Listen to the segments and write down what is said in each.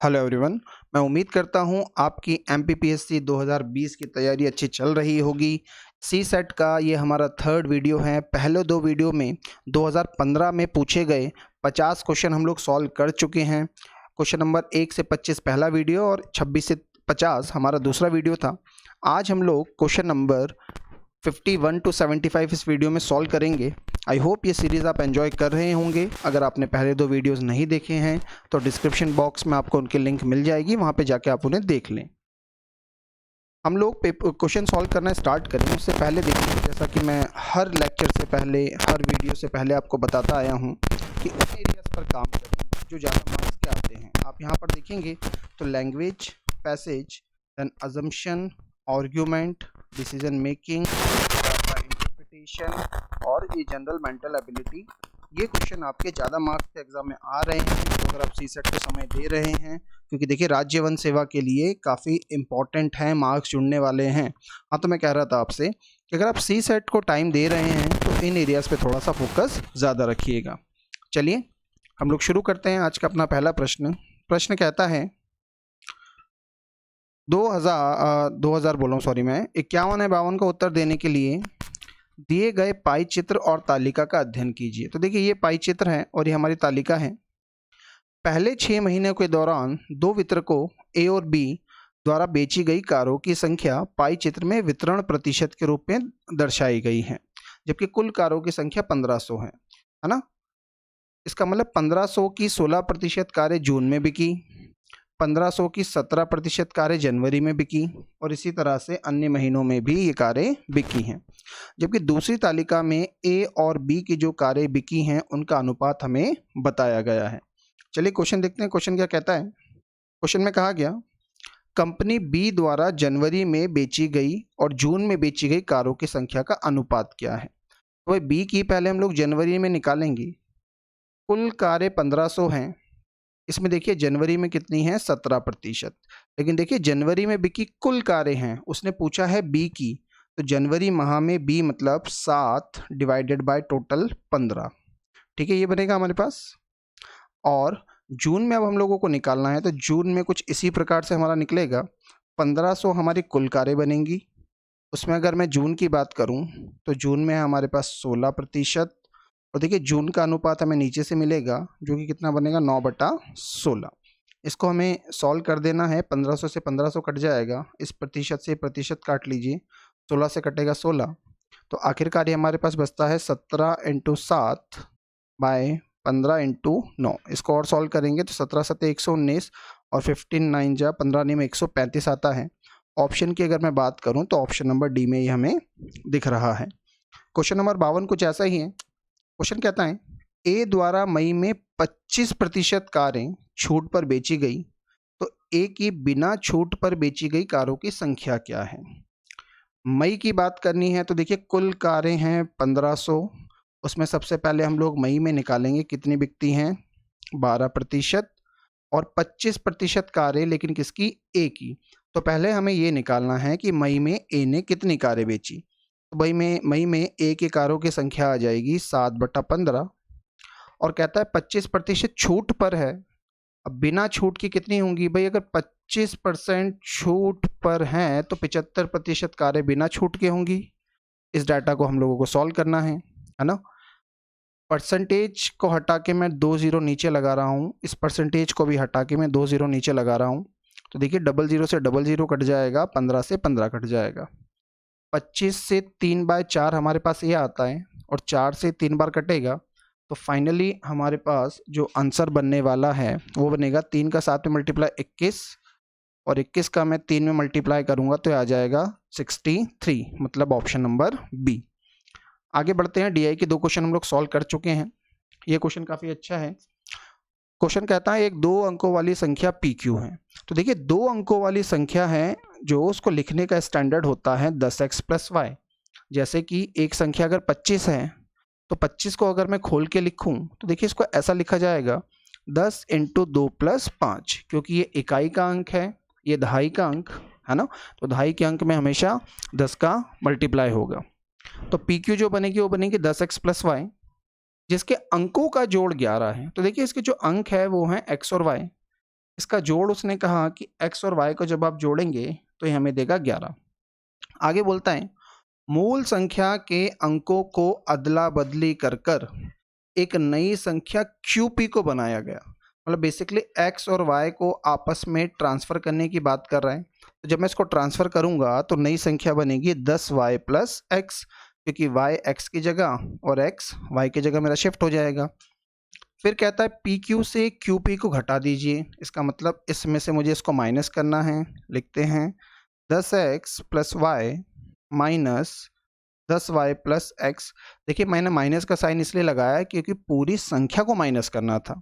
Hello everyone. मैं उम्मीद करता हूँ आपकी एमपीपीएससी 2020 की तैयारी अच्छी चल रही होगी। सी सेट का ये हमारा थर्ड वीडियो है। पहले दो वीडियो में 2015 में पूछे गए 50 क्वेश्चन हम लोग सॉल्व कर चुके हैं। क्वेश्चन नंबर 1 से 25 पहला वीडियो और 26 से 50 हमारा दूसरा वीडियो था। आज हम लोग क्वेश्चन नंबर 51 टू 75 इस वीडियो में सॉल्व करेंगे। आई होप ये सीरीज़ आप एंजॉय कर रहे होंगे। अगर आपने पहले दो वीडियोस नहीं देखे हैं तो डिस्क्रिप्शन बॉक्स में आपको उनकी लिंक मिल जाएगी, वहाँ पे जाके आप उन्हें देख लें। हम लोग क्वेश्चन सॉल्व करना स्टार्ट करें उससे पहले देखिए, जैसा कि मैं हर लेक्चर से पहले, हर वीडियो से पहले आपको बताता आया हूँ कि उन एरियाज़ पर काम करें जो ज़्यादा मार्क्स के आते हैं। आप यहाँ पर देखेंगे तो language, passage, then assumption, argument, decision making, interpretation और ये जनरल मेंटल एबिलिटी, ये क्वेश्चन आपके ज़्यादा मार्क्स के एग्जाम में आ रहे हैं। तो अगर आप सी सेट को समय दे रहे हैं, क्योंकि देखिए राज्य वन सेवा के लिए काफ़ी इंपॉर्टेंट है, मार्क्स जुड़ने वाले हैं। हाँ, तो मैं कह रहा था आपसे कि अगर आप सी सेट को टाइम दे रहे हैं तो इन एरियाज़ पे थोड़ा सा फोकस ज़्यादा रखिएगा। चलिए हम लोग शुरू करते हैं आज का अपना पहला प्रश्न। प्रश्न कहता है 2000 बोलो सॉरी मैं 51 है 52 का उत्तर देने के लिए दिए गए पाई चित्र और तालिका का अध्ययन कीजिए। तो देखिए ये पाई चित्र है और ये हमारी तालिका है। पहले 6 महीने के दौरान दो वितरकों ए और बी द्वारा बेची गई कारों की संख्या पाई चित्र में वितरण प्रतिशत के रूप में दर्शाई गई है, जबकि कुल कारों की संख्या 1500 है ना। इसका मतलब 1500 की 16% कारें जून में बिकी, 1500 की 17% कारें जनवरी में बिकी और इसी तरह से अन्य महीनों में भी ये कारें बिकी हैं। जबकि दूसरी तालिका में ए और बी की जो कारें बिकी हैं उनका अनुपात हमें बताया गया है। चलिए क्वेश्चन देखते हैं। क्वेश्चन क्या कहता है। क्वेश्चन में कहा गया कंपनी बी द्वारा जनवरी में बेची गई और जून में बेची गई कारों की संख्या का अनुपात क्या है। तो भाई बी की पहले हम लोग जनवरी में निकालेंगे। कुल कारें 1500 हैं, इसमें देखिए जनवरी में कितनी है 17%। लेकिन देखिए जनवरी में बी की कुल कारें हैं, उसने पूछा है बी की, तो जनवरी माह में बी मतलब 7 डिवाइडेड बाय टोटल 15। ठीक है, ये बनेगा हमारे पास। और जून में अब हम लोगों को निकालना है, तो जून में कुछ इसी प्रकार से हमारा निकलेगा। 1500 हमारी कुल कारें बनेंगी, उसमें अगर मैं जून की बात करूं तो जून में है हमारे पास 16%। और देखिए जून का अनुपात हमें नीचे से मिलेगा जो कि कितना बनेगा 9/16। इसको हमें सॉल्व कर देना है। 1500 से 1500 कट जाएगा, इस प्रतिशत से प्रतिशत काट लीजिए, 16 से कटेगा 16, तो आखिरकार ये हमारे पास बचता है 17 × 7 बाय 15 × 9। इसको और सॉल्व करेंगे तो 17 7 119 और 15 9 जा 15 9 में 135 आता है। ऑप्शन की अगर मैं बात करूं तो ऑप्शन नंबर डी में ये हमें दिख रहा है। क्वेश्चन नंबर 52 कुछ ऐसा ही है। क्वेश्चन कहता है ए द्वारा मई में 25% कारें छूट पर बेची गई, तो ए की बिना छूट पर बेची गई कारों की संख्या क्या है। मई की बात करनी है तो देखिए कुल कारें हैं 1500, उसमें सबसे पहले हम लोग मई में निकालेंगे कितनी बिकती हैं 12%, और 25% कारें लेकिन किसकी, ए की। तो पहले हमें ये निकालना है कि मई में ए ने कितनी कारें बेची। तो मई में ए की कारों की संख्या आ जाएगी 7/15, और कहता है 25% छूट पर है। अब बिना छूट की कितनी होंगी भाई, अगर 25% छूट पर हैं तो 75% कारें बिना छूट के होंगी। इस डाटा को हम लोगों को सॉल्व करना है ना। परसेंटेज को हटा के मैं 2 0 नीचे लगा रहा हूँ, इस परसेंटेज को भी हटा के मैं 2 0 नीचे लगा रहा हूँ। तो देखिए 00 से 00 कट जाएगा, 15 से 15 कट जाएगा, 25 से 3/4 हमारे पास ये आता है, और 4 से 3 बार कटेगा। तो फाइनली हमारे पास जो आंसर बनने वाला है वो बनेगा 3 का 7 में मल्टीप्लाई 21, और 21 का मैं 3 में मल्टीप्लाई करूंगा तो आ जाएगा 63, मतलब ऑप्शन नंबर बी। आगे बढ़ते हैं। डीआई के दो क्वेश्चन हम लोग सॉल्व कर चुके हैं। ये क्वेश्चन काफ़ी अच्छा है। क्वेश्चन कहता है एक 2 अंकों वाली संख्या पी क्यू है। तो देखिए 2 अंकों वाली संख्या है जो उसको लिखने का स्टैंडर्ड होता है 10x + y। जैसे कि एक संख्या अगर 25 है तो 25 को अगर मैं खोल के लिखूं तो देखिए इसको ऐसा लिखा जाएगा 10 × 2 + 5, क्योंकि ये इकाई का अंक है, ये दहाई का अंक है ना। तो दहाई के अंक में हमेशा 10 का मल्टीप्लाई होगा। तो पी क्यू जो बनेगी वो बनेगी 10x + y, जिसके अंकों का जोड़ 11 है। तो देखिए इसके जो अंक है वो हैं x और y, इसका जोड़ उसने कहा कि x और y को जब आप जोड़ेंगे तो ये हमें देगा 11। आगे बोलता है मूल संख्या के अंकों को अदला बदली कर कर एक नई संख्या QP को बनाया गया। मतलब बेसिकली x और y को आपस में ट्रांसफ़र करने की बात कर रहा है। तो जब मैं इसको ट्रांसफ़र करूंगा तो नई संख्या बनेगी 10y प्लस x, क्योंकि y x की जगह और x y की जगह मेरा शिफ्ट हो जाएगा। फिर कहता है PQ से QP को घटा दीजिए। इसका मतलब इसमें से मुझे इसको माइनस करना है। लिखते हैं 10x plus Y minus 10y plus x। देखिए मैंने माइनस का साइन इसलिए लगाया है क्योंकि पूरी संख्या को माइनस करना था।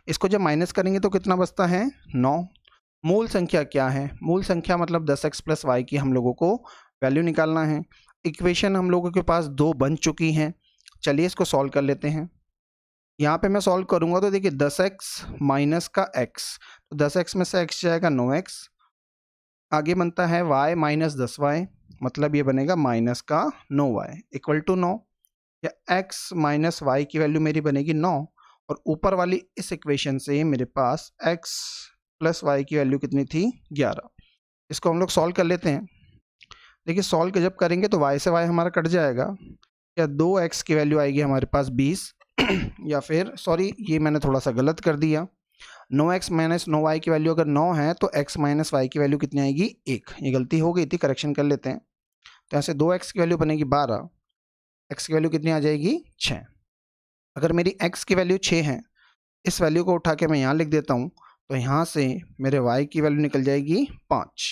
इसको जब माइनस करेंगे तो कितना बचता है 9। मूल संख्या क्या है? मूल संख्या मतलब 10x प्लस वाई की हम लोगों को वैल्यू निकालना है। इक्वेशन हम लोगों के पास 2 बन चुकी हैं। चलिए इसको सॉल्व कर लेते हैं। यहाँ पे मैं सॉल्व करूँगा तो देखिए 10x माइनस का x, तो 10x में से x जाएगा 9x। आगे बनता है y माइनस 10y, मतलब ये बनेगा माइनस का 9y इक्वल टू 9, या x माइनस वाई की वैल्यू मेरी बनेगी 9, और ऊपर वाली इस इक्वेशन से मेरे पास x प्लस वाई की वैल्यू कितनी थी 11। इसको हम लोग सॉल्व कर लेते हैं। देखिए सॉल्व जब करेंगे तो y से y हमारा कट जाएगा, या 2x की वैल्यू आएगी हमारे पास 20 या फिर सॉरी ये मैंने थोड़ा सा गलत कर दिया, 9x माइनस 9y की वैल्यू अगर 9 है तो x माइनस वाई की वैल्यू कितनी आएगी 1। ये गलती हो गई थी, करेक्शन कर लेते हैं। तो यहाँ से 2x की वैल्यू बनेगी 12, x की वैल्यू कितनी आ जाएगी 6। अगर मेरी x की वैल्यू 6 है, इस वैल्यू को उठा के मैं यहाँ लिख देता हूँ, तो यहाँ से मेरे y की वैल्यू निकल जाएगी 5।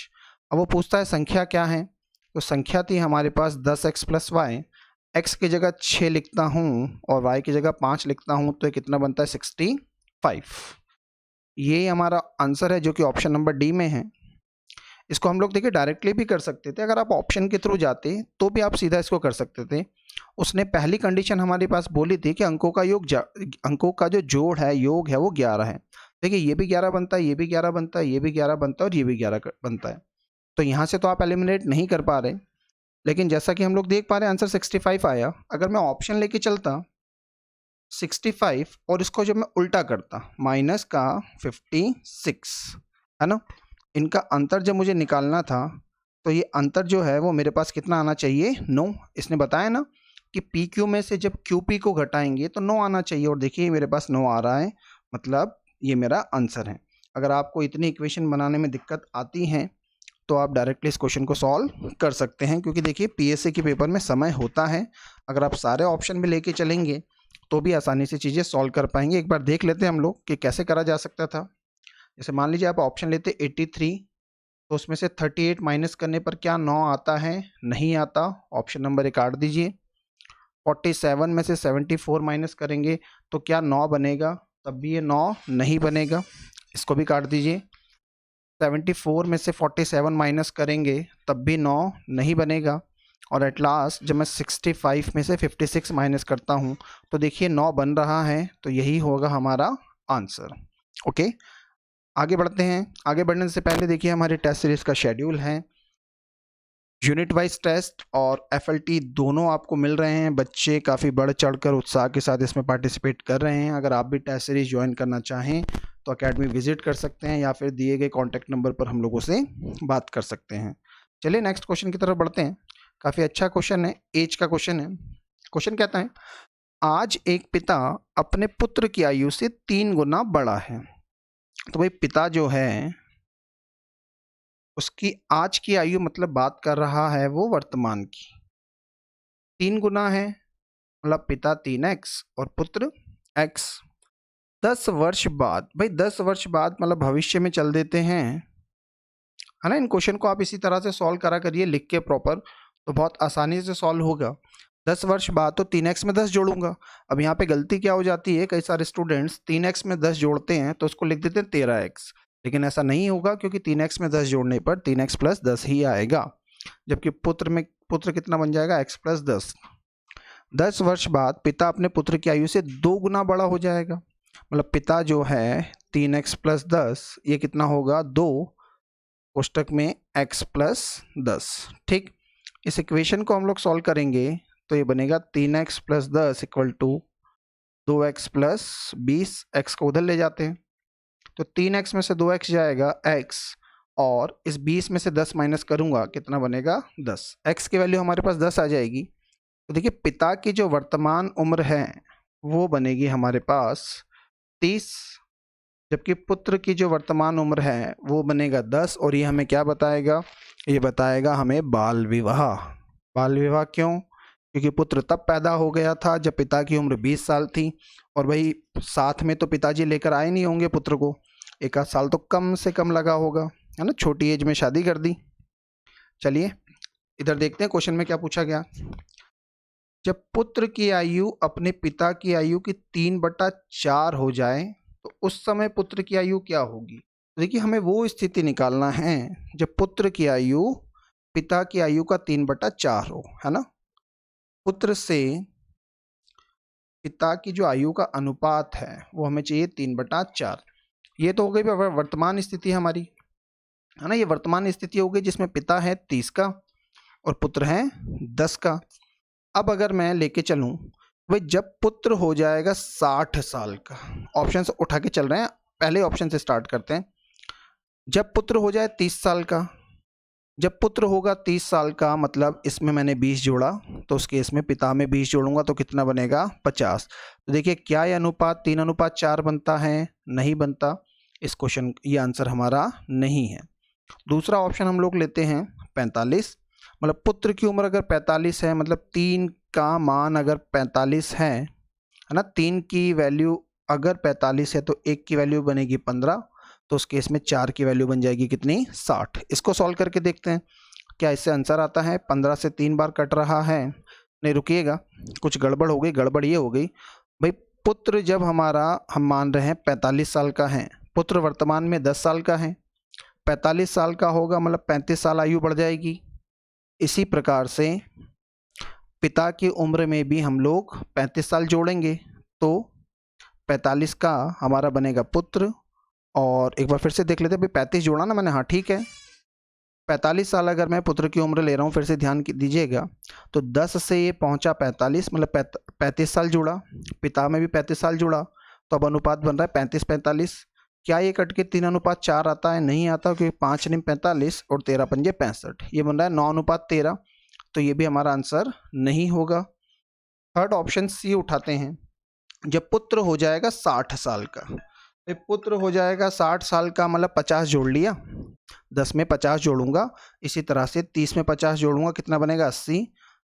अब वो पूछता है संख्या क्या है, तो संख्या थी हमारे पास 10x प्लस वाई, x की जगह 6 लिखता हूँ और y की जगह 5 लिखता हूँ, तो ये कितना बनता है 65। ये हमारा आंसर है जो कि ऑप्शन नंबर डी में है। इसको हम लोग देखिए डायरेक्टली भी कर सकते थे, अगर आप ऑप्शन के थ्रू जाते तो भी आप सीधा इसको कर सकते थे। उसने पहली कंडीशन हमारे पास बोली थी कि अंकों का जो जोड़ है, योग है, वो 11 है। देखिए ये भी 11 बनता है, ये भी 11 बनता है, ये भी 11 बनता है और ये भी 11 बनता है। तो यहाँ से तो आप एलिमिनेट नहीं कर पा रहे, लेकिन जैसा कि हम लोग देख पा रहे हैं आंसर 65 आया। अगर मैं ऑप्शन लेके चलता 65 और इसको जब मैं उल्टा करता माइनस का 56, है ना, इनका अंतर जब मुझे निकालना था तो ये अंतर जो है वो मेरे पास कितना आना चाहिए 9। इसने बताया ना कि पी क्यू में से जब क्यू पी को घटाएंगे तो 9 आना चाहिए, और देखिए मेरे पास 9 आ रहा है, मतलब ये मेरा आंसर है। अगर आपको इतनी इक्वेशन बनाने में दिक्कत आती है तो आप डायरेक्टली इस क्वेश्चन को सॉल्व कर सकते हैं, क्योंकि देखिए पीएससी के पेपर में समय होता है। अगर आप सारे ऑप्शन भी लेके चलेंगे तो भी आसानी से चीज़ें सॉल्व कर पाएंगे। एक बार देख लेते हैं हम लोग कि कैसे करा जा सकता था। जैसे मान लीजिए आप ऑप्शन लेते 83, तो उसमें से 38 माइनस करने पर क्या 9 आता है? नहीं आता, ऑप्शन नंबर 1 काट दीजिए। 47 में से 74 माइनस करेंगे तो क्या 9 बनेगा? तब भी ये 9 नहीं बनेगा, इसको भी काट दीजिए। 74 में से 47 माइनस करेंगे तब भी 9 नहीं बनेगा, और एट लास्ट जब मैं 65 में से 56 माइनस करता हूँ तो देखिए 9 बन रहा है, तो यही होगा हमारा आंसर। ओके, आगे बढ़ते हैं। आगे बढ़ने से पहले देखिए हमारे टेस्ट सीरीज का शेड्यूल है। यूनिट वाइज टेस्ट और एफएलटी दोनों आपको मिल रहे हैं। बच्चे काफ़ी बढ़ चढ़कर उत्साह के साथ इसमें पार्टिसिपेट कर रहे हैं। अगर आप भी टेस्ट सीरीज ज्वाइन करना चाहें तो अकेडमी विजिट कर सकते हैं, या फिर दिए गए कॉन्टैक्ट नंबर पर हम लोगों से बात कर सकते हैं। चलिए नेक्स्ट क्वेश्चन की तरफ बढ़ते हैं। काफ़ी अच्छा क्वेश्चन है, एज का क्वेश्चन है। क्वेश्चन कहता है आज एक पिता अपने पुत्र की आयु से 3 गुना बड़ा है। तो भाई पिता जो है उसकी आज की आयु मतलब बात कर रहा है वो वर्तमान की, 3 गुना है, मतलब पिता 3x और पुत्र x। 10 वर्ष बाद, भाई 10 वर्ष बाद मतलब भविष्य में चल देते हैं, है ना। इन क्वेश्चन को आप इसी तरह से सॉल्व करा करिए लिख के प्रॉपर, तो बहुत आसानी से सॉल्व होगा। 10 वर्ष बाद तो 3x में 10 जोड़ूंगा। अब यहाँ पे गलती क्या हो जाती है, कई सारे स्टूडेंट्स 3x में 10 जोड़ते हैं तो उसको लिख देते हैं 13x, लेकिन ऐसा नहीं होगा, क्योंकि 3x में 10 जोड़ने पर 3x प्लस 10 ही आएगा, जबकि पुत्र कितना बन जाएगा x प्लस 10। 10 वर्ष बाद पिता अपने पुत्र की आयु से 2 गुना बड़ा हो जाएगा, मतलब पिता जो है 3x प्लस 10, ये कितना होगा 2 कोष्टक में x प्लस 10। ठीक, इस इक्वेशन को हम लोग सॉल्व करेंगे तो ये बनेगा 3x plus 10 equal to 2x plus 20। x को उधर ले जाते हैं तो 3x में से 2x जाएगा x, और इस 20 में से 10 माइनस करूंगा, कितना बनेगा 10। x की वैल्यू हमारे पास 10 आ जाएगी। तो देखिए पिता की जो वर्तमान उम्र है वो बनेगी हमारे पास 30, जबकि पुत्र की जो वर्तमान उम्र है वो बनेगा 10। और ये हमें क्या बताएगा, ये बताएगा हमें बाल विवाह। बाल विवाह क्यों? क्योंकि पुत्र तब पैदा हो गया था जब पिता की उम्र 20 साल थी, और भाई साथ में तो पिताजी लेकर आए नहीं होंगे पुत्र को, एक आध साल तो कम से कम लगा होगा, है ना, छोटी एज में शादी कर दी। चलिए इधर देखते हैं क्वेश्चन में क्या पूछा गया। जब पुत्र की आयु अपने पिता की आयु की 3/4 हो जाए तो उस समय पुत्र की आयु क्या होगी? देखिए हमें वो स्थिति निकालना है जब पुत्र की आयु पिता की आयु का 3/4 हो, है ना। पुत्र से पिता की जो आयु का अनुपात है वो हमें चाहिए 3/4। ये तो हो गई वर्तमान स्थिति हमारी, है ना। ये वर्तमान स्थिति हो गई जिसमें पिता है 30 का और पुत्र है 10 का। अब अगर मैं लेके चलूं भाई जब पुत्र हो जाएगा 60 साल का, ऑप्शन उठा के चल रहे हैं, पहले ऑप्शन से स्टार्ट करते हैं। जब पुत्र हो जाए 30 साल का, जब पुत्र होगा 30 साल का मतलब इसमें मैंने 20 जोड़ा, तो उस केस में पिता में 20 जोड़ूंगा तो कितना बनेगा 50। तो देखिए क्या ये अनुपात 3/4 बनता है? नहीं बनता। इस क्वेश्चन ये आंसर हमारा नहीं है। दूसरा ऑप्शन हम लोग लेते हैं 45, मतलब पुत्र की उम्र अगर 45 है, मतलब 3 का मान अगर 45 है ना, 3 की वैल्यू अगर 45 है तो 1 की वैल्यू बनेगी 15, तो उस केस में 4 की वैल्यू बन जाएगी कितनी 60। इसको सॉल्व करके देखते हैं क्या इससे आंसर आता है। 15 से 3 बार कट रहा है, नहीं रुकिएगा, कुछ गड़बड़ हो गई। गड़बड़ ये हो गई भाई, पुत्र जब हमारा हम मान रहे हैं 45 साल का है, पुत्र वर्तमान में 10 साल का है, 45 साल का होगा मतलब 35 साल आयु बढ़ जाएगी। इसी प्रकार से पिता की उम्र में भी हम लोग 35 साल जोड़ेंगे तो 45 का हमारा बनेगा पुत्र। और एक बार फिर से देख लेते हैं भाई, 35 जोड़ा ना मैंने, हाँ ठीक है। 45 साल अगर मैं पुत्र की उम्र ले रहा हूँ, फिर से ध्यान दीजिएगा, तो 10 से ये पहुँचा 45, मतलब 35 साल जुड़ा, पिता में भी 35 साल जुड़ा, तो अब अनुपात बन रहा है 35-45। क्या ये कट के 3/4 आता है? नहीं आता, क्योंकि 5 × 45 और 13 × 5 65, ये बन रहा है 9/13, तो ये भी हमारा आंसर नहीं होगा। थर्ड ऑप्शन सी उठाते हैं, जब पुत्र हो जाएगा 60 साल का। पुत्र हो जाएगा 60 साल का मतलब 50 जोड़ लिया, 10 में 50 जोड़ूंगा, इसी तरह से 30 में 50 जोड़ूंगा, कितना बनेगा 80।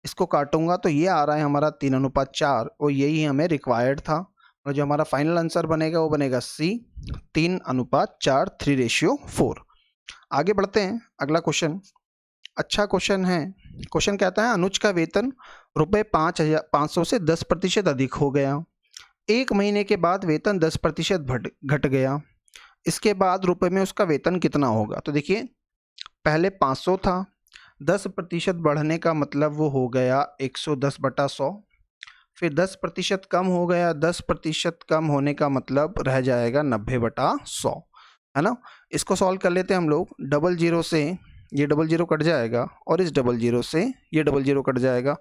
इसको काटूंगा तो ये आ रहा है हमारा 3/4, और यही हमें रिक्वायर्ड था, और जो हमारा फाइनल आंसर बनेगा वो बनेगा सी, 3/4, 3:4। आगे बढ़ते हैं, अगला क्वेश्चन अच्छा क्वेश्चन है। क्वेश्चन कहता है अनुज का वेतन ₹500 से 10% अधिक हो गया। एक महीने के बाद वेतन 10% घट गया। इसके बाद रुपए में उसका वेतन कितना होगा? तो देखिए पहले 500 था, 10% बढ़ने का मतलब वो हो गया 110/100, फिर 10% कम हो गया, 10% कम होने का मतलब रह जाएगा 90/100, है ना। इसको सॉल्व कर लेते हैं हम लोग। 00 से ये 00 कट जाएगा और इस 00 से ये 00 कट जाएगा।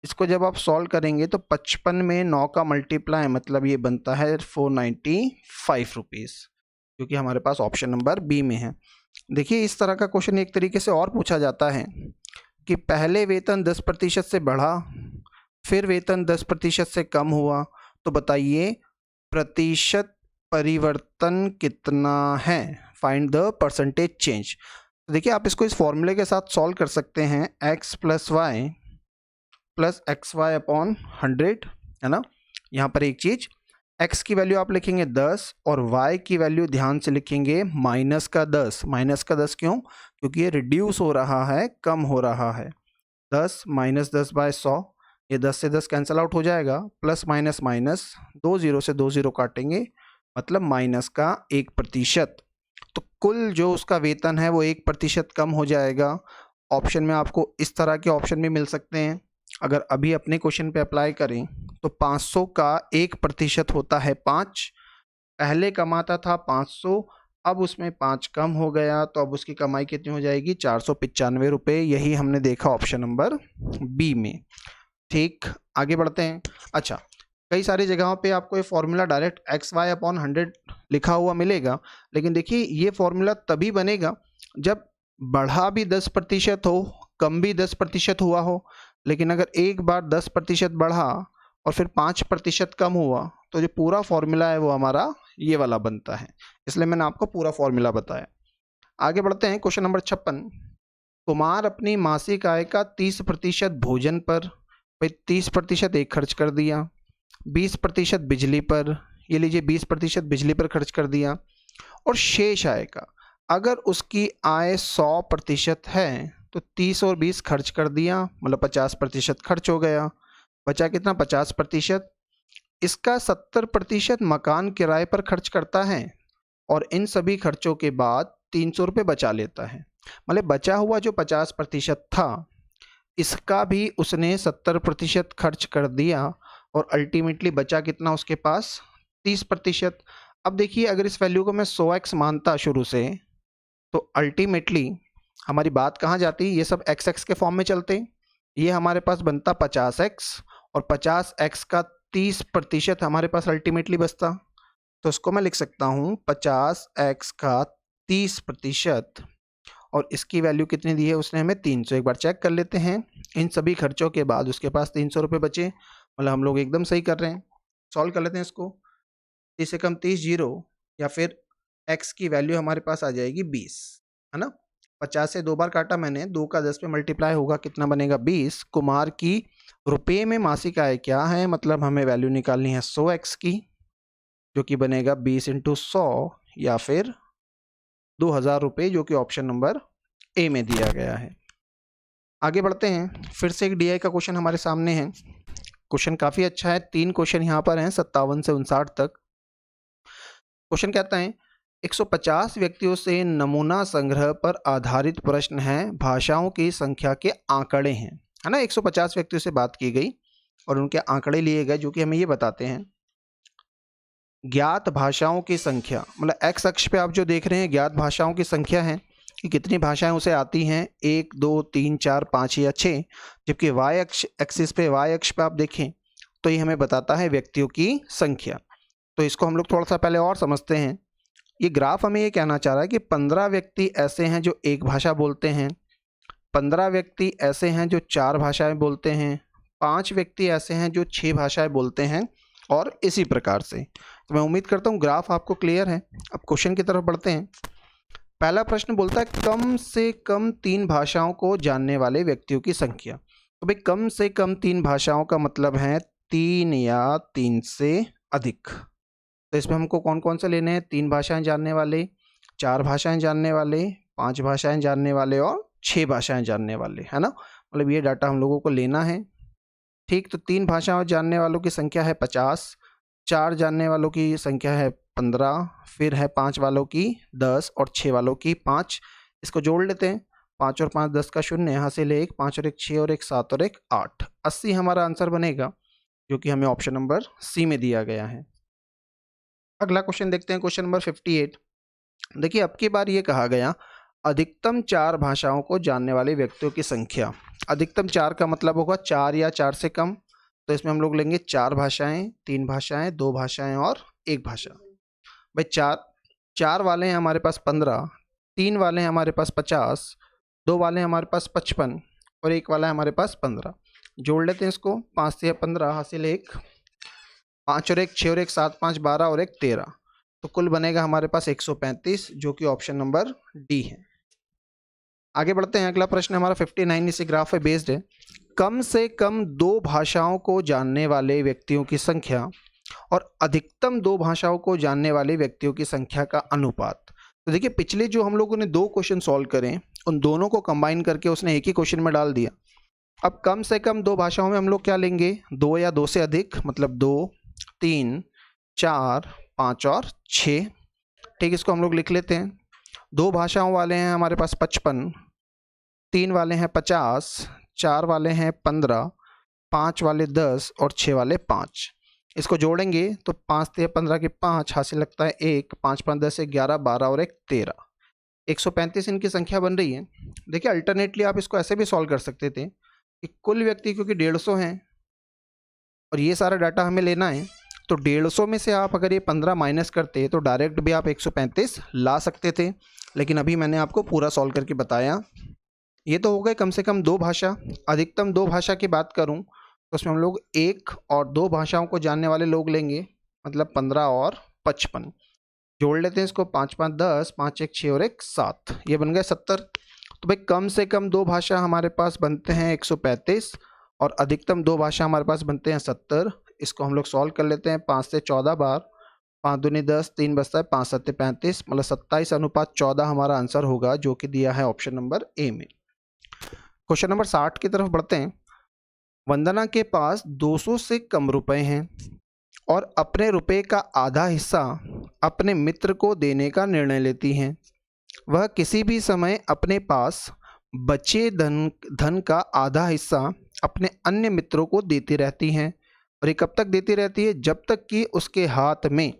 इसको जब आप सॉल्व करेंगे तो 55 में 9 का मल्टीप्लाई मतलब ये बनता है 495 रुपीज़, क्योंकि हमारे पास ऑप्शन नंबर बी में है। देखिए इस तरह का क्वेश्चन एक तरीके से और पूछा जाता है कि पहले वेतन 10% से बढ़ा, फिर वेतन 10% से कम हुआ, तो बताइए प्रतिशत परिवर्तन कितना है, फाइंड द परसेंटेज चेंज। तो देखिए आप इसको इस फॉर्मूले के साथ सॉल्व कर सकते हैं, x + y + xy/100, है ना। यहाँ पर एक चीज़, x की वैल्यू आप लिखेंगे 10 और y की वैल्यू ध्यान से लिखेंगे -10। -10 क्यों? क्योंकि ये रिड्यूस हो रहा है, कम हो रहा है। 10 - 10/100, ये 10 से 10 कैंसिल आउट हो जाएगा, प्लस माइनस माइनस, 2 0 से 2 0 काटेंगे, मतलब -1%। तो कुल जो उसका वेतन है वो 1% कम हो जाएगा। ऑप्शन में आपको इस तरह के ऑप्शन भी मिल सकते हैं। अगर अभी अपने क्वेश्चन पे अप्लाई करें तो 500 का 1% होता है 5, पहले कमाता था 500, अब उसमें 5 कम हो गया, तो अब उसकी कमाई कितनी हो जाएगी 495 रुपये। यही हमने देखा ऑप्शन नंबर बी में। ठीक, आगे बढ़ते हैं। अच्छा, कई सारी जगहों पे आपको ये फॉर्मूला डायरेक्ट XY/100 लिखा हुआ मिलेगा, लेकिन देखिए ये फॉर्मूला तभी बनेगा जब बढ़ा भी 10% हो, कम भी 10% हुआ हो। लेकिन अगर एक बार 10% बढ़ा और फिर 5% कम हुआ तो जो पूरा फॉर्मूला है वो हमारा ये वाला बनता है, इसलिए मैंने आपको पूरा फॉर्मूला बताया। आगे बढ़ते हैं, क्वेश्चन नंबर 56। कुमार अपनी मासिक आय का 30% भोजन पर, भाई 30% एक खर्च कर दिया, 20% बिजली पर, ये लीजिए 20% बिजली पर खर्च कर दिया, और शेष आय का, अगर उसकी आय 100% है तो 30 और 20 खर्च कर दिया, मतलब 50% खर्च हो गया, बचा कितना 50%। इसका 70% मकान किराए पर खर्च करता है और इन सभी खर्चों के बाद 300 रुपये बचा लेता है। मतलब बचा हुआ जो 50% था इसका भी उसने 70% खर्च कर दिया और अल्टीमेटली बचा कितना उसके पास 30%। अब देखिए अगर इस वैल्यू को मैं 100x मानता शुरू से तो अल्टीमेटली हमारी बात कहाँ जाती, ये सब x के फॉर्म में चलते, ये हमारे पास बनता 50x और 50x का 30% हमारे पास अल्टीमेटली बचता। तो इसको मैं लिख सकता हूँ 50x का 30% और इसकी वैल्यू कितनी दी है उसने हमें 300। एक बार चेक कर लेते हैं, इन सभी खर्चों के बाद उसके पास 300 रुपये बचे, मतलब हम लोग एकदम सही कर रहे हैं। सॉल्व कर लेते हैं इसको, 30 से कम 30 जीरो, या फिर x की वैल्यू हमारे पास आ जाएगी 20, है ना। 50 से 2 बार काटा मैंने, 2 का 10 पे मल्टीप्लाई होगा, कितना बनेगा 20। कुमार की रुपये में मासिक आय क्या है, मतलब हमें वैल्यू निकालनी है 100x की, जो कि बनेगा 20 × 100 या फिर 2000 रुपये, जो कि ऑप्शन नंबर ए में दिया गया है। आगे बढ़ते हैं, फिर से एक डीआई का क्वेश्चन हमारे सामने है। क्वेश्चन काफ़ी अच्छा है, 3 क्वेश्चन यहाँ पर हैं 57 से 59 तक। क्वेश्चन कहता है 150 व्यक्तियों से नमूना संग्रह पर आधारित प्रश्न है, भाषाओं की संख्या के आंकड़े हैं, है ना। 150 व्यक्तियों से बात की गई और उनके आंकड़े लिए गए जो कि हमें ये बताते हैं ज्ञात भाषाओं की संख्या, मतलब एक्स अक्ष पे आप जो देख रहे हैं ज्ञात भाषाओं की संख्या है कि कितनी भाषाएं उसे आती हैं, 1 2 3 4 5 या 6। जबकि वाई अक्ष एक्सिस पे, वाई अक्ष पे आप देखें तो ये हमें बताता है व्यक्तियों की संख्या। तो इसको हम लोग थोड़ा सा पहले और समझते हैं। ये ग्राफ हमें ये कहना चाह रहा है कि 15 व्यक्ति ऐसे हैं जो एक भाषा बोलते हैं, 15 व्यक्ति ऐसे हैं जो 4 भाषाएं बोलते हैं, 5 व्यक्ति ऐसे हैं जो 6 भाषाएं बोलते हैं, और इसी प्रकार से। तो मैं उम्मीद करता हूँ ग्राफ आपको क्लियर है। अब क्वेश्चन की तरफ बढ़ते हैं। पहला प्रश्न बोलता है कम से कम 3 भाषाओं को जानने वाले व्यक्तियों की संख्या। तो भाई कम से कम 3 भाषाओं का मतलब है 3 या 3 से अधिक। तो इसमें हमको कौन कौन से लेने हैं, 3 भाषाएं जानने वाले, 4 भाषाएं जानने वाले, 5 भाषाएं जानने वाले और 6 भाषाएं जानने वाले, है ना। मतलब ये डाटा हम लोगों को लेना है। ठीक, तो 3 भाषाओं जानने वालों की संख्या है 50, 4 जानने वालों की संख्या है 15, फिर है 5 वालों की 10 और 6 वालों की 5। इसको जोड़ लेते हैं, 5 और 5 10 का शून्य, यहाँ से ले 1, 5 और 1 6 और 1 7 और 1 8, 80 हमारा आंसर बनेगा, जो कि हमें ऑप्शन नंबर सी में दिया गया है। अगला क्वेश्चन देखते हैं, क्वेश्चन नंबर 58। देखिए अब की बार ये कहा गया अधिकतम 4 भाषाओं को जानने वाले व्यक्तियों की संख्या। अधिकतम 4 का मतलब होगा 4 या 4 से कम। तो इसमें हम लोग लेंगे 4 भाषाएं, 3 भाषाएं, 2 भाषाएं और 1 भाषा। भाई 4 वाले हैं हमारे पास 15, 3 वाले हैं हमारे पास 50, 2 वाले हैं हमारे पास 55 और 1 वाला है हमारे पास 15। जोड़ लेते हैं इसको, 5 से 15 हासिल 1, 5 और 1 6 और 1 7 5 12 और 1 13, तो कुल बनेगा हमारे पास 135, जो कि ऑप्शन नंबर डी है। आगे बढ़ते हैं, अगला प्रश्न हमारा 59 इसी ग्राफ पे बेस्ड है। कम से कम 2 भाषाओं को जानने वाले व्यक्तियों की संख्या और अधिकतम 2 भाषाओं को जानने वाले व्यक्तियों की संख्या का अनुपात। तो देखिए पिछले जो हम लोगों ने 2 क्वेश्चन सॉल्व करें उन दोनों को कंबाइन करके उसने एक ही क्वेश्चन में डाल दिया। अब कम से कम 2 भाषाओं में हम लोग क्या लेंगे, 2 या 2 से अधिक, मतलब 2 3 4 5 और 6। ठीक, इसको हम लोग लिख लेते हैं। 2 भाषाओं वाले हैं हमारे पास 55, 3 वाले हैं 50, 4 वाले हैं 15, 5 वाले 10 और 6 वाले 5। इसको जोड़ेंगे तो 5 से 15 के 5 हासिल लगता है 1, 5 5 10 11 12 और 1 13, 135 इनकी संख्या बन रही है। देखिए अल्टरनेटली आप इसको ऐसे भी सॉल्व कर सकते थे कि कुल व्यक्ति क्योंकि 150 हैं और ये सारा डाटा हमें लेना है। तो 150 में से आप अगर ये 15 माइनस करते तो डायरेक्ट भी आप 135 ला सकते थे, लेकिन अभी मैंने आपको पूरा सॉल्व करके बताया। ये तो हो गए कम से कम 2 भाषा। अधिकतम 2 भाषा की बात करूं तो उसमें हम लोग 1 और 2 भाषाओं को जानने वाले लोग लेंगे, मतलब 15 और 55 जोड़ लेते हैं इसको, 5 5 10, 5 1 6 और 1 7, ये बन गए 70। तो भाई कम से कम 2 भाषा हमारे पास बनते हैं 135 और अधिकतम 2 भाषा हमारे पास बनते हैं 70। इसको हम लोग सॉल्व कर लेते हैं। 5 से 14 बार, 5 दूनी 10, 3 बचता है, 5 7 35, मतलब 27:14 हमारा आंसर होगा, जो कि दिया है ऑप्शन नंबर ए में। क्वेश्चन नंबर 60 की तरफ बढ़ते हैं। वंदना के पास 200 से कम रुपए हैं और अपने रुपए का आधा हिस्सा अपने मित्र को देने का निर्णय लेती हैं। वह किसी भी समय अपने पास बचे धन का आधा हिस्सा अपने अन्य मित्रों को देती रहती हैं, और ये कब तक देती रहती है? जब तक कि उसके हाथ में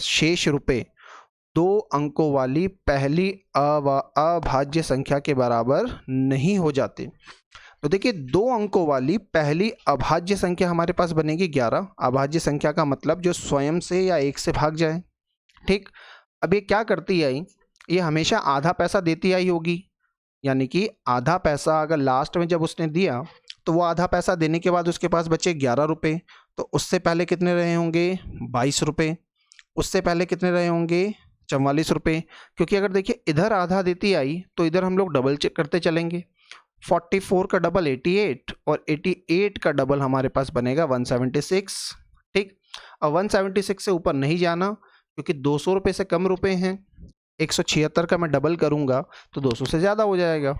शेष रुपए 2 अंकों वाली पहली अभाज्य संख्या के बराबर नहीं हो जाते। तो देखिए 2 अंकों वाली पहली अभाज्य संख्या हमारे पास बनेगी 11। अभाज्य संख्या का मतलब जो स्वयं से या 1 से भाग जाए। ठीक, अब ये क्या करती आई? ये हमेशा आधा पैसा देती आई होगी, यानी कि आधा पैसा अगर लास्ट में जब उसने दिया तो वो आधा पैसा देने के बाद उसके पास बचे 11 रुपये। तो उससे पहले कितने रहे होंगे? 22 रुपये। उससे पहले कितने रहे होंगे? 44 रुपये। क्योंकि अगर देखिए इधर आधा देती आई तो इधर हम लोग डबल चेक करते चलेंगे। 44 का डबल 88 और 88 का डबल हमारे पास बनेगा 176। ठीक, अब 176 से ऊपर नहीं जाना क्योंकि 200 रुपये से कम रुपए हैं। 176 का मैं डबल करूंगा तो 200 से ज़्यादा हो जाएगा।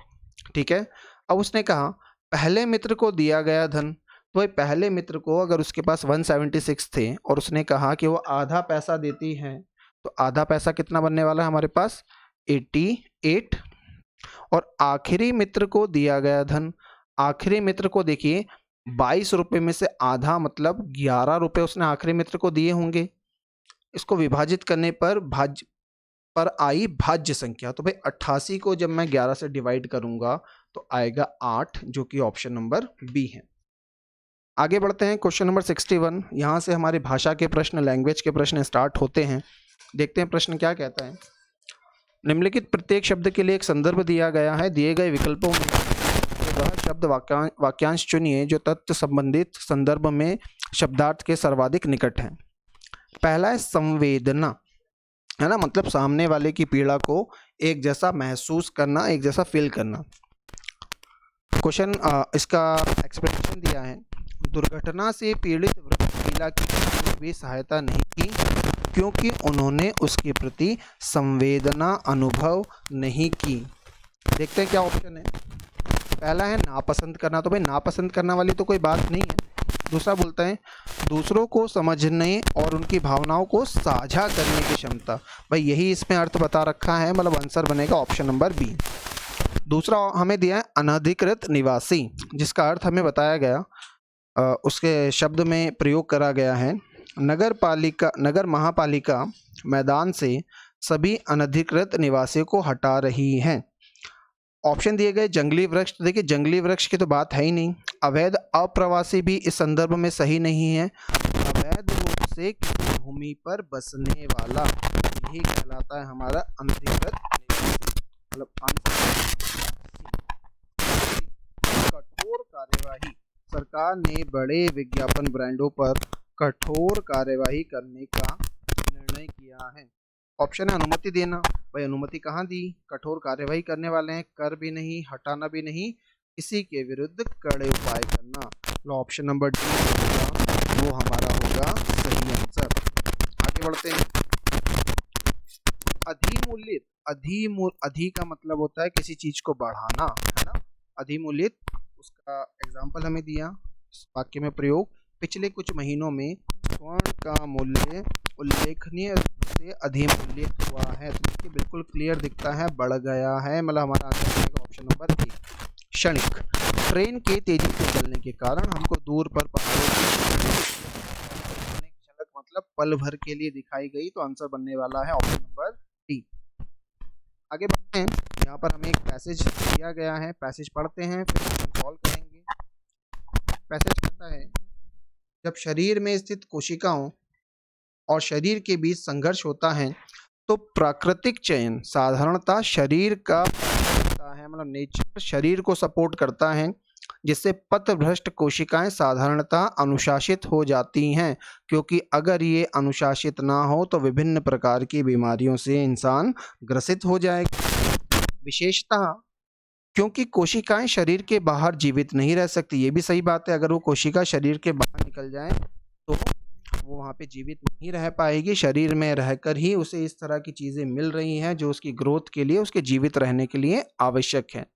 ठीक है, अब उसने कहा पहले मित्र को दिया गया धन, तो भाई पहले मित्र को अगर उसके पास 176 थे और उसने कहा कि वो आधा पैसा देती है, तो आधा पैसा कितना बनने वाला है हमारे पास? 88। और आखिरी मित्र को दिया गया धन, आखिरी मित्र को देखिए 22 रुपये में से आधा मतलब 11 रुपये उसने आखिरी मित्र को दिए होंगे। इसको विभाजित करने पर आई भाज्य संख्या, तो भाई 88 को जब मैं 11 से डिवाइड करूंगा तो आएगा 8, जो कि ऑप्शन नंबर बी है। आगे बढ़ते हैं क्वेश्चन नंबर 61। यहाँ से हमारी भाषा के प्रश्न, लैंग्वेज के प्रश्न स्टार्ट होते हैं। देखते हैं प्रश्न क्या कहता है। निम्नलिखित प्रत्येक शब्द के लिए एक संदर्भ दिया गया है। दिए गए विकल्पों में वह शब्द वाक्यांश चुनिए जो तत्व संबंधित संदर्भ में शब्दार्थ के सर्वाधिक निकट है। पहला है संवेदना, है ना, मतलब सामने वाले की पीड़ा को एक जैसा महसूस करना, एक जैसा फील करना। क्वेश्चन इसका एक्सप्लेनेशन दिया है। दुर्घटना से पीड़ित वृद्ध महिला की वे सहायता नहीं की क्योंकि उन्होंने उसके प्रति संवेदना अनुभव नहीं की। देखते हैं क्या ऑप्शन है। पहला है नापसंद करना, तो भाई नापसंद करना वाली तो कोई बात नहीं है। दूसरा बोलता है दूसरों को समझने और उनकी भावनाओं को साझा करने की क्षमता, भाई यही इसमें अर्थ बता रखा है, मतलब आंसर बनेगा ऑप्शन नंबर बी। दूसरा हमें दिया है अनधिकृत निवासी, जिसका अर्थ हमें बताया गया, उसके शब्द में प्रयोग करा गया है। नगर महापालिका मैदान से सभी अनधिकृत निवासियों को हटा रही है। ऑप्शन दिए गए जंगली वृक्ष, तो देखिए जंगली वृक्ष की तो बात है ही नहीं। अवैध अप्रवासी भी इस संदर्भ में सही नहीं है। अवैध रूप से किसी भूमि पर बसने वाला, यही कहलाता है हमारा अनधिकृत निवासी, मतलब कठोर कार्यवाही। सरकार ने बड़े विज्ञापन ब्रांडों पर कठोर कार्यवाही करने का निर्णय किया है। ऑप्शन है अनुमति देना, भाई अनुमति कहाँ दी? कठोर कार्यवाही करने वाले हैं, कर भी नहीं, हटाना भी नहीं, इसी के विरुद्ध कड़े उपाय करना। लो ऑप्शन नंबर डी वो हमारा होगा सही आंसर। आगे बढ़ते हैं। अधिमूल्यित, अधि का मतलब होता है किसी चीज को बढ़ाना, है ना। अधिमूल्यित, उसका एग्जाम्पल हमें दिया वाक्य में प्रयोग। पिछले कुछ महीनों में स्वर्ण का मूल्य उल्लेखनीय से अधिमूल्यित हुआ है। तो देखिए बिल्कुल क्लियर दिखता है, बढ़ गया है, मतलब हमारा आंसर आएगा ऑप्शन नंबर ए। क्षणिक, ट्रेन के तेजी से चलने के कारण हमको दूर पर पहाड़ों की झलक मतलब पल भर के लिए दिखाई गई, तो आंसर बनने वाला है ऑप्शन नंबर डी। आगे बढ़ते हैं। यहाँ पर हमें एक पैसेज दिया गया है, पैसेज पढ़ते हैं फिर हम सॉल्व करेंगे। पैसेज कहता है जब शरीर में स्थित कोशिकाओं और शरीर के बीच संघर्ष होता है तो प्राकृतिक चयन साधारणतः शरीर का होता है, मतलब नेचर शरीर को सपोर्ट करता है, जिससे पथभ्रष्ट कोशिकाएं साधारणतः अनुशासित हो जाती हैं, क्योंकि अगर ये अनुशासित ना हो तो विभिन्न प्रकार की बीमारियों से इंसान ग्रसित हो जाएगा। विशेषतः क्योंकि कोशिकाएं शरीर के बाहर जीवित नहीं रह सकती, ये भी सही बात है। अगर वो कोशिका शरीर के बाहर निकल जाए तो वो वहाँ पे जीवित नहीं रह पाएगी, शरीर में रहकर ही उसे इस तरह की चीज़ें मिल रही हैं जो उसकी ग्रोथ के लिए, उसके जीवित रहने के लिए आवश्यक है।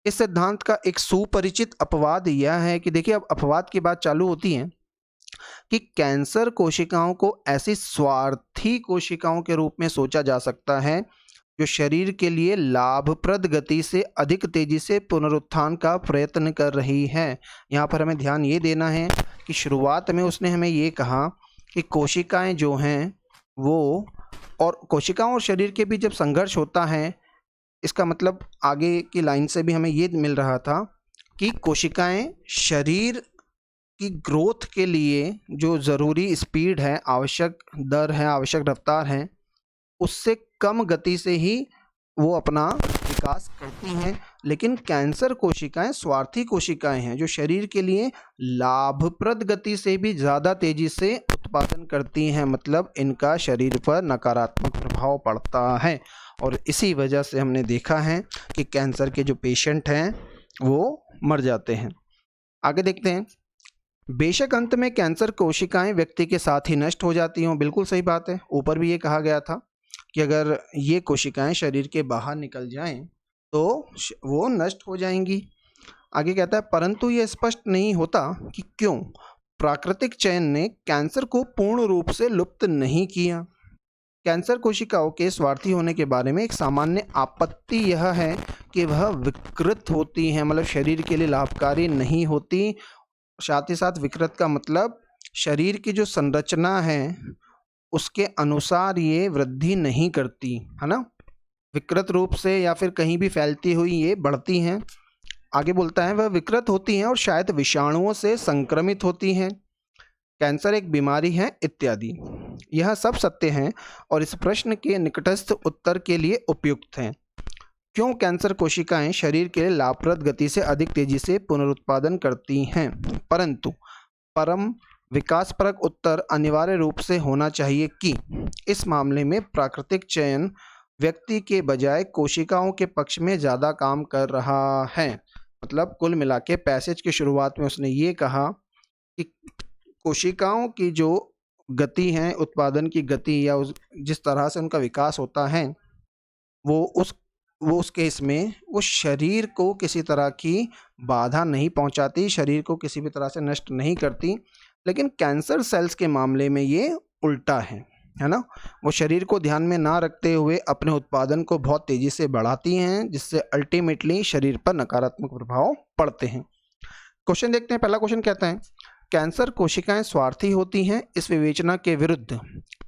इस सिद्धांत का एक सुपरिचित अपवाद यह है कि देखिए, अब अपवाद की बात चालू होती है कि कैंसर कोशिकाओं को ऐसी स्वार्थी कोशिकाओं के रूप में सोचा जा सकता है जो शरीर के लिए लाभप्रद गति से अधिक तेजी से पुनरुत्थान का प्रयत्न कर रही है। यहाँ पर हमें ध्यान ये देना है कि शुरुआत में उसने हमें ये कहा कि कोशिकाएं जो हैं वो, और कोशिकाओं और शरीर के बीच जब संघर्ष होता है, इसका मतलब आगे की लाइन से भी हमें ये मिल रहा था कि कोशिकाएं शरीर की ग्रोथ के लिए जो ज़रूरी स्पीड है, आवश्यक दर है, आवश्यक रफ्तार है, उससे कम गति से ही वो अपना विकास करती हैं। लेकिन कैंसर कोशिकाएं स्वार्थी कोशिकाएं हैं जो शरीर के लिए लाभप्रद गति से भी ज़्यादा तेज़ी से उत्पादन करती हैं, मतलब इनका शरीर पर नकारात्मक प्रभाव पड़ता है। और इसी वजह से हमने देखा है कि कैंसर के जो पेशेंट हैं वो मर जाते हैं। आगे देखते हैं। बेशक अंत में कैंसर कोशिकाएं व्यक्ति के साथ ही नष्ट हो जाती हों, बिल्कुल सही बात है। ऊपर भी ये कहा गया था कि अगर ये कोशिकाएं शरीर के बाहर निकल जाएं तो वो नष्ट हो जाएंगी। आगे कहता है, परंतु ये स्पष्ट नहीं होता कि क्यों प्राकृतिक चयन ने कैंसर को पूर्ण रूप से लुप्त नहीं किया। कैंसर कोशिकाओं के स्वार्थी होने के बारे में एक सामान्य आपत्ति यह है कि वह विकृत होती हैं, मतलब शरीर के लिए लाभकारी नहीं होती। साथ ही साथ विकृत का मतलब शरीर की जो संरचना है उसके अनुसार ये वृद्धि नहीं करती, है ना। विकृत रूप से या फिर कहीं भी फैलती हुई ये बढ़ती हैं। आगे बोलता है, वह विकृत होती हैं और शायद विषाणुओं से संक्रमित होती हैं, कैंसर एक बीमारी है इत्यादि। यह सब सत्य हैं और इस प्रश्न के निकटस्थ उत्तर के लिए उपयुक्त हैं। क्यों कैंसर कोशिकाएं शरीर के लिए लाभप्रद गति से अधिक तेजी से पुनरुत्पादन करती हैं, परंतु परम विकासपरक उत्तर अनिवार्य रूप से होना चाहिए कि इस मामले में प्राकृतिक चयन व्यक्ति के बजाय कोशिकाओं के पक्ष में ज़्यादा काम कर रहा है। मतलब कुल मिला के पैसेज की शुरुआत में उसने ये कहा कि कोशिकाओं की जो गति है, उत्पादन की गति या जिस तरह से उनका विकास होता है वो उस केस में वो शरीर को किसी तरह की बाधा नहीं पहुंचाती, शरीर को किसी भी तरह से नष्ट नहीं करती। लेकिन कैंसर सेल्स के मामले में ये उल्टा है ना। वो शरीर को ध्यान में ना रखते हुए अपने उत्पादन को बहुत तेज़ी से बढ़ाती हैं, जिससे अल्टीमेटली शरीर पर नकारात्मक प्रभाव पड़ते हैं। क्वेश्चन देखते हैं। पहला क्वेश्चन कहता है, कैंसर कोशिकाएं स्वार्थी होती हैं, इस विवेचना के विरुद्ध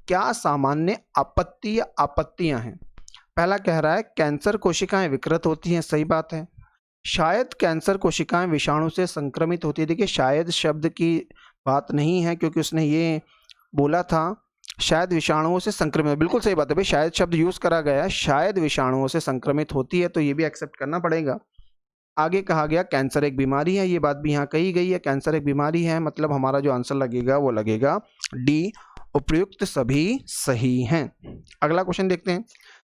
क्या सामान्य आपत्ति या आपत्तियां हैं। पहला कह रहा है कैंसर कोशिकाएं विकृत होती हैं, सही बात है। शायद कैंसर कोशिकाएं विषाणु से संक्रमित होती है। देखिए, शायद शब्द की बात नहीं है, क्योंकि उसने ये बोला था शायद विषाणुओं से संक्रमित, बिल्कुल सही बात है भाई, शायद शब्द यूज करा गया, शायद विषाणुओं से संक्रमित होती है, तो ये भी एक्सेप्ट करना पड़ेगा। आगे कहा गया कैंसर एक बीमारी है, ये बात भी यहाँ कही गई है, कैंसर एक बीमारी है, मतलब हमारा जो आंसर लगेगा वो लगेगा डी, उपयुक्त सभी सही हैं। अगला क्वेश्चन देखते हैं।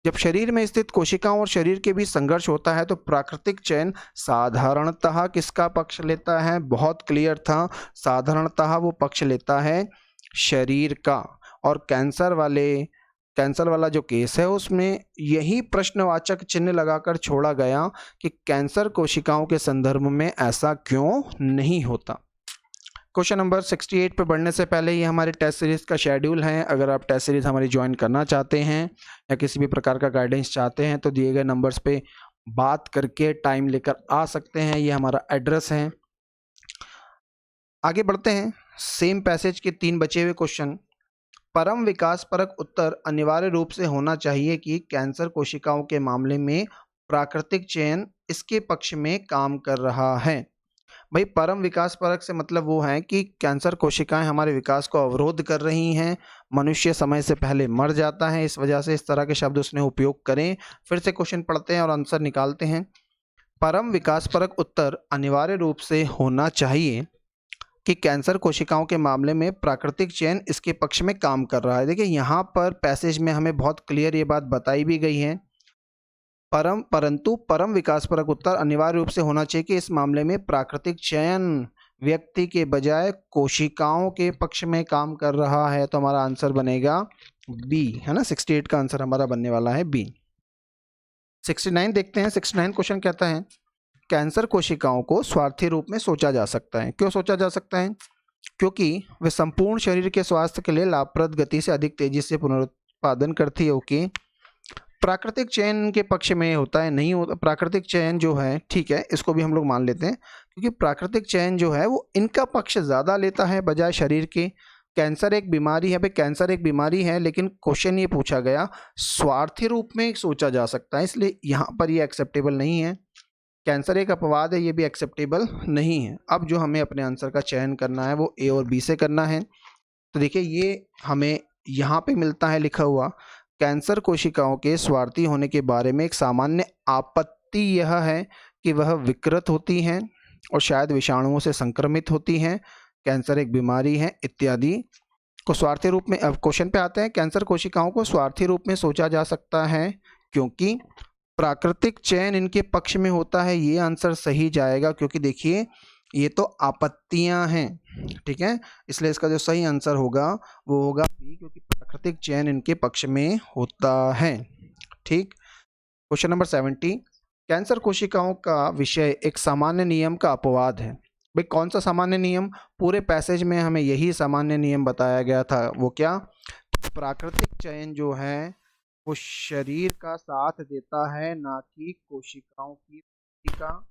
जब शरीर में स्थित कोशिकाओं और शरीर के बीच संघर्ष होता है तो प्राकृतिक चयन साधारणतः किसका पक्ष लेता है। बहुत क्लियर था, साधारणतः वो पक्ष लेता है शरीर का। और कैंसर वाला जो केस है उसमें यही प्रश्नवाचक चिन्ह लगाकर छोड़ा गया कि कैंसर कोशिकाओं के संदर्भ में ऐसा क्यों नहीं होता। क्वेश्चन नंबर 68 पे बढ़ने से पहले ये हमारे टेस्ट सीरीज़ का शेड्यूल है। अगर आप टेस्ट सीरीज़ हमारी ज्वाइन करना चाहते हैं या किसी भी प्रकार का गाइडेंस चाहते हैं तो दिए गए नंबर्स पे बात करके टाइम लेकर आ सकते हैं, ये हमारा एड्रेस है। आगे बढ़ते हैं। सेम पैसेज के 3 बचे हुए क्वेश्चन। परम विकासपरक उत्तर अनिवार्य रूप से होना चाहिए कि कैंसर कोशिकाओं के मामले में प्राकृतिक चयन इसके पक्ष में काम कर रहा है। भाई परम विकास परक से मतलब वो है कि कैंसर कोशिकाएं हमारे विकास को अवरोध कर रही हैं, मनुष्य समय से पहले मर जाता है, इस वजह से इस तरह के शब्द उसने उपयोग करें। फिर से क्वेश्चन पढ़ते हैं और आंसर निकालते हैं। परम विकास परक उत्तर अनिवार्य रूप से होना चाहिए कि कैंसर कोशिकाओं के मामले में प्राकृतिक चयन इसके पक्ष में काम कर रहा है। देखिए यहाँ पर पैसेज में हमें बहुत क्लियर ये बात बताई भी गई है। परंतु परम विकास परक उत्तर अनिवार्य रूप से होना चाहिए कि इस मामले में प्राकृतिक चयन व्यक्ति के बजाय कोशिकाओं के पक्ष में काम कर रहा है। तो हमारा आंसर बनेगा बी, है ना। 68 का आंसर हमारा बनने वाला है बी। 69 देखते हैं। 69 क्वेश्चन कहता है कैंसर कोशिकाओं को स्वार्थी रूप में सोचा जा सकता है। क्यों सोचा जा सकता है? क्योंकि वे संपूर्ण शरीर के स्वास्थ्य के लिए लाभप्रद गति से अधिक तेजी से पुनरुत्पादन करती है। ओके, प्राकृतिक चयन के पक्ष में होता है, नहीं होता। प्राकृतिक चयन जो है, ठीक है, इसको भी हम लोग मान लेते हैं, क्योंकि प्राकृतिक चयन जो है वो इनका पक्ष ज़्यादा लेता है बजाय शरीर के। कैंसर एक बीमारी है भाई, कैंसर एक बीमारी है, लेकिन क्वेश्चन ये पूछा गया स्वार्थी रूप में सोचा जा सकता है, इसलिए यहाँ पर ये एक्सेप्टेबल नहीं है। कैंसर एक अपवाद है, ये भी एक्सेप्टेबल नहीं है। अब जो हमें अपने आंसर का चयन करना है वो ए और बी से करना है। तो देखिए ये हमें यहाँ पे मिलता है लिखा हुआ, कैंसर कोशिकाओं के स्वार्थी होने के बारे में एक सामान्य आपत्ति यह है कि वह विकृत होती हैं और शायद विषाणुओं से संक्रमित होती हैं, कैंसर एक बीमारी है इत्यादि को स्वार्थी रूप में। अब क्वेश्चन पे आते हैं, कैंसर कोशिकाओं को स्वार्थी रूप में सोचा जा सकता है क्योंकि प्राकृतिक चयन इनके पक्ष में होता है। ये आंसर सही जाएगा, क्योंकि देखिए ये तो आपत्तियां हैं, ठीक है, इसलिए इसका जो सही आंसर होगा वो होगा बी, क्योंकि प्राकृतिक चयन इनके पक्ष में होता है। ठीक। क्वेश्चन नंबर 70, कैंसर कोशिकाओं का विषय एक सामान्य नियम का अपवाद है। भाई कौन सा सामान्य नियम? पूरे पैसेज में हमें यही सामान्य नियम बताया गया था। वो क्या? प्राकृतिक चयन जो है वो शरीर का साथ देता है, ना कि कोशिकाओं की का।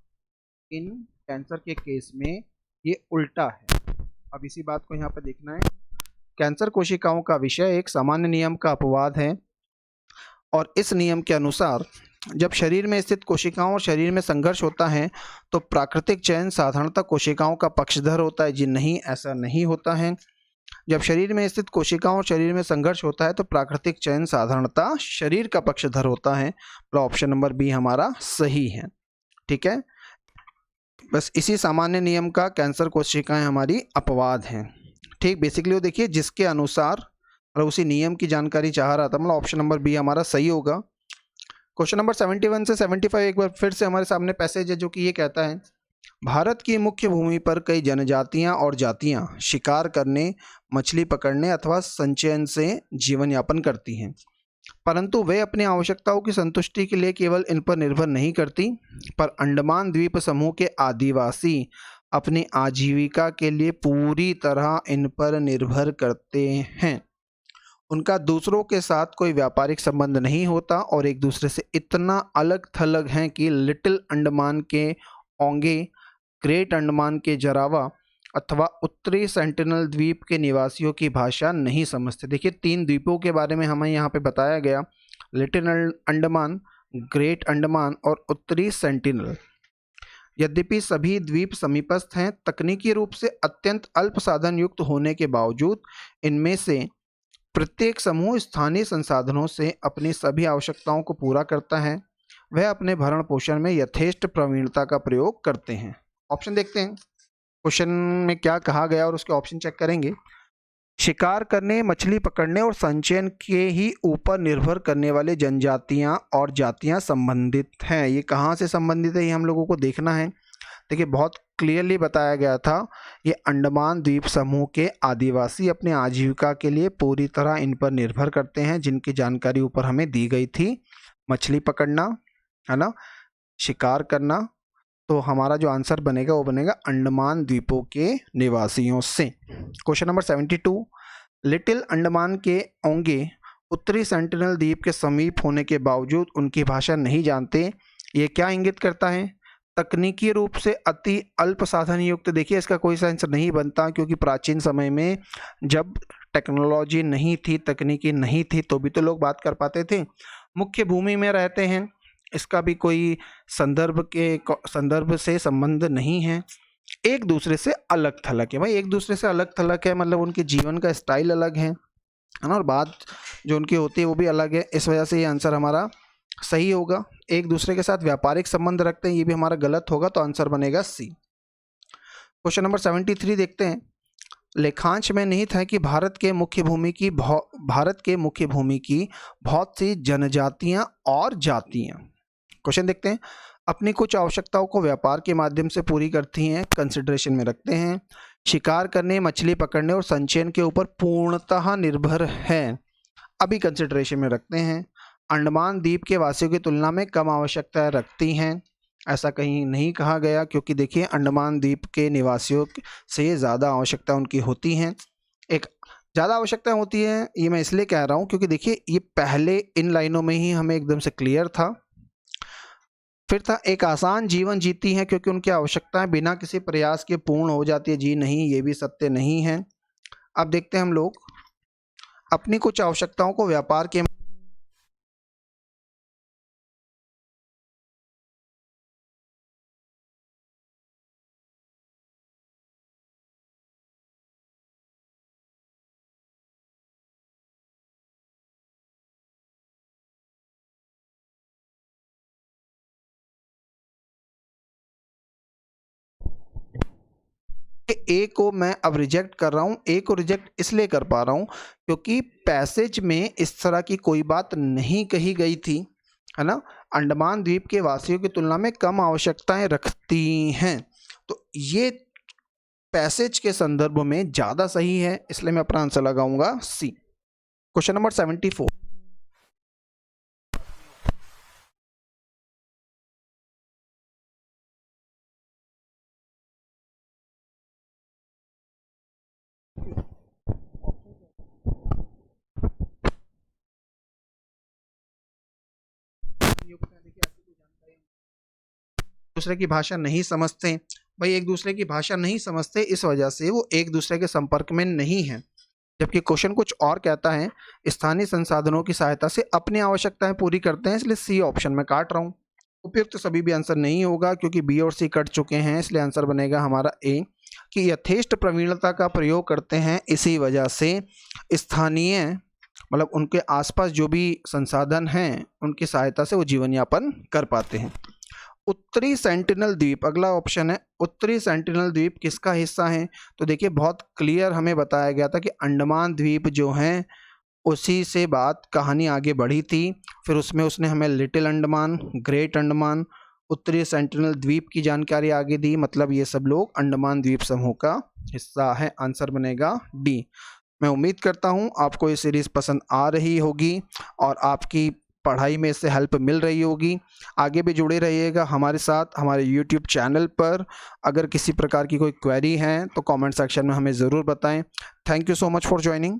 इन कैंसर के केस में ये उल्टा है। अब इसी बात को यहाँ पे देखना है। कैंसर कोशिकाओं का विषय एक सामान्य नियम का अपवाद है और इस नियम के अनुसार जब शरीर में स्थित कोशिकाओं और शरीर में संघर्ष होता है तो प्राकृतिक चयन साधारणतः कोशिकाओं का पक्षधर होता है। जी नहीं, ऐसा नहीं होता है। जब शरीर में स्थित कोशिकाओं और शरीर में संघर्ष होता है तो प्राकृतिक चयन साधारणतः शरीर का पक्षधर होता है। तो ऑप्शन नंबर बी हमारा सही है। ठीक है, बस इसी सामान्य नियम का कैंसर कोशिकाएं हमारी अपवाद हैं। ठीक, बेसिकली वो देखिए जिसके अनुसार और उसी नियम की जानकारी चाह रहा था, मतलब ऑप्शन नंबर बी हमारा सही होगा। क्वेश्चन नंबर 71 से 75 एक बार फिर से हमारे सामने पैसेज है जो कि ये कहता है, भारत की मुख्य भूमि पर कई जनजातियां और जातियां शिकार करने, मछली पकड़ने अथवा संचयन से जीवन यापन करती हैं, परंतु वे अपनी आवश्यकताओं की संतुष्टि के लिए केवल इन पर निर्भर नहीं करती, पर अंडमान द्वीप समूह के आदिवासी अपनी आजीविका के लिए पूरी तरह इन पर निर्भर करते हैं। उनका दूसरों के साथ कोई व्यापारिक संबंध नहीं होता और एक दूसरे से इतना अलग थलग हैं कि लिटिल अंडमान के ओंगे, ग्रेट अंडमान के जरावा अथवा उत्तरी सेंटिनल द्वीप के निवासियों की भाषा नहीं समझते। देखिए 3 द्वीपों के बारे में हमें यहाँ पे बताया गया, लिटिल अंडमान, ग्रेट अंडमान और उत्तरी सेंटिनल। यद्यपि सभी द्वीप समीपस्थ हैं, तकनीकी रूप से अत्यंत अल्प साधन युक्त होने के बावजूद इनमें से प्रत्येक समूह स्थानीय संसाधनों से अपनी सभी आवश्यकताओं को पूरा करता है। वह अपने भरण पोषण में यथेष्ट प्रवीणता का प्रयोग करते हैं। ऑप्शन देखते हैं क्वेश्चन में क्या कहा गया और उसके ऑप्शन चेक करेंगे। शिकार करने, मछली पकड़ने और संचयन के ही ऊपर निर्भर करने वाले जनजातियां और जातियां संबंधित हैं। ये कहाँ से संबंधित है ये हम लोगों को देखना है। देखिए बहुत क्लियरली बताया गया था, ये अंडमान द्वीप समूह के आदिवासी अपनी आजीविका के लिए पूरी तरह इन पर निर्भर करते हैं, जिनकी जानकारी ऊपर हमें दी गई थी। मछली पकड़ना, है ना, शिकार करना, तो हमारा जो आंसर बनेगा वो बनेगा अंडमान द्वीपों के निवासियों से। क्वेश्चन नंबर 72, लिटिल अंडमान के ओंगे उत्तरी सेंटिनल द्वीप के समीप होने के बावजूद उनकी भाषा नहीं जानते। ये क्या इंगित करता है? तकनीकी रूप से अति अल्प साधन युक्त। देखिए इसका कोई सेंस नहीं बनता, क्योंकि प्राचीन समय में जब टेक्नोलॉजी नहीं थी, तकनीकी नहीं थी, तो भी तो लोग बात कर पाते थे। मुख्य भूमि में रहते हैं, इसका भी कोई संदर्भ से संबंध नहीं है। एक दूसरे से अलग थलग है। भाई एक दूसरे से अलग थलग है मतलब उनके जीवन का स्टाइल अलग है ना, और बात जो उनकी होती है वो भी अलग है। इस वजह से ये आंसर हमारा सही होगा। एक दूसरे के साथ व्यापारिक संबंध रखते हैं, ये भी हमारा गलत होगा, तो आंसर बनेगा सी। क्वेश्चन नंबर 73 देखते हैं। लेखांश में निहित है कि भारत के मुख्य भूमि की बहुत सी जनजातियां और जातियां। क्वेश्चन देखते हैं। अपनी कुछ आवश्यकताओं को व्यापार के माध्यम से पूरी करती हैं, कंसिडरेशन में रखते हैं। शिकार करने, मछली पकड़ने और संचयन के ऊपर पूर्णतः निर्भर हैं, अभी कंसिडरेशन में रखते हैं। अंडमान द्वीप के वासियों की तुलना में कम आवश्यकताएं रखती हैं, ऐसा कहीं नहीं कहा गया, क्योंकि देखिए अंडमान द्वीप के निवासियों से ज़्यादा आवश्यकता उनकी होती हैं। एक ज़्यादा आवश्यकता होती है, ये मैं इसलिए कह रहा हूँ क्योंकि देखिए ये पहले इन लाइनों में ही हमें एकदम से क्लियर था। फिर था एक आसान जीवन जीती हैं क्योंकि उनकी आवश्यकताएं बिना किसी प्रयास के पूर्ण हो जाती है। जी नहीं, ये भी सत्य नहीं है। अब देखते हैं हम लोग अपनी कुछ आवश्यकताओं को व्यापार के ए को मैं अब रिजेक्ट कर रहा हूं। ए को रिजेक्ट इसलिए कर पा रहा हूं क्योंकि पैसेज में इस तरह की कोई बात नहीं कही गई थी, है ना। अंडमान द्वीप के वासियों की तुलना में कम आवश्यकताएं रखती हैं, तो ये पैसेज के संदर्भ में ज़्यादा सही है, इसलिए मैं अपना आंसर लगाऊंगा सी। Question number 74। दूसरे की भाषा नहीं समझते। भाई एक दूसरे की भाषा नहीं समझते, इस वजह से वो एक दूसरे के संपर्क में नहीं है। जबकि क्वेश्चन कुछ और कहता है, स्थानीय संसाधनों की सहायता से अपनी आवश्यकताएं पूरी करते हैं, इसलिए सी ऑप्शन में काट रहा हूँ। उपयुक्त सभी भी आंसर नहीं होगा क्योंकि बी और सी कट चुके हैं, इसलिए आंसर बनेगा हमारा ए कि यथेष्ट प्रवीणता का प्रयोग करते हैं, इसी वजह से स्थानीय मतलब उनके आसपास जो भी संसाधन हैं उनकी सहायता से वो जीवन यापन कर पाते हैं। उत्तरी सेंटिनल द्वीप अगला ऑप्शन है। उत्तरी सेंटिनल द्वीप किसका हिस्सा है? तो देखिए बहुत क्लियर हमें बताया गया था कि अंडमान द्वीप जो हैं उसी से बात कहानी आगे बढ़ी थी। फिर उसमें उसने हमें लिटिल अंडमान, ग्रेट अंडमान, उत्तरी सेंटिनल द्वीप की जानकारी आगे दी, मतलब ये सब लोग अंडमान द्वीप समूह का हिस्सा है। आंसर बनेगा डी। मैं उम्मीद करता हूँ आपको ये सीरीज़ पसंद आ रही होगी और आपकी पढ़ाई में इससे हेल्प मिल रही होगी। आगे भी जुड़े रहिएगा हमारे साथ हमारे YouTube चैनल पर। अगर किसी प्रकार की कोई क्वेरी है तो कमेंट सेक्शन में हमें ज़रूर बताएं। Thank you so much for joining.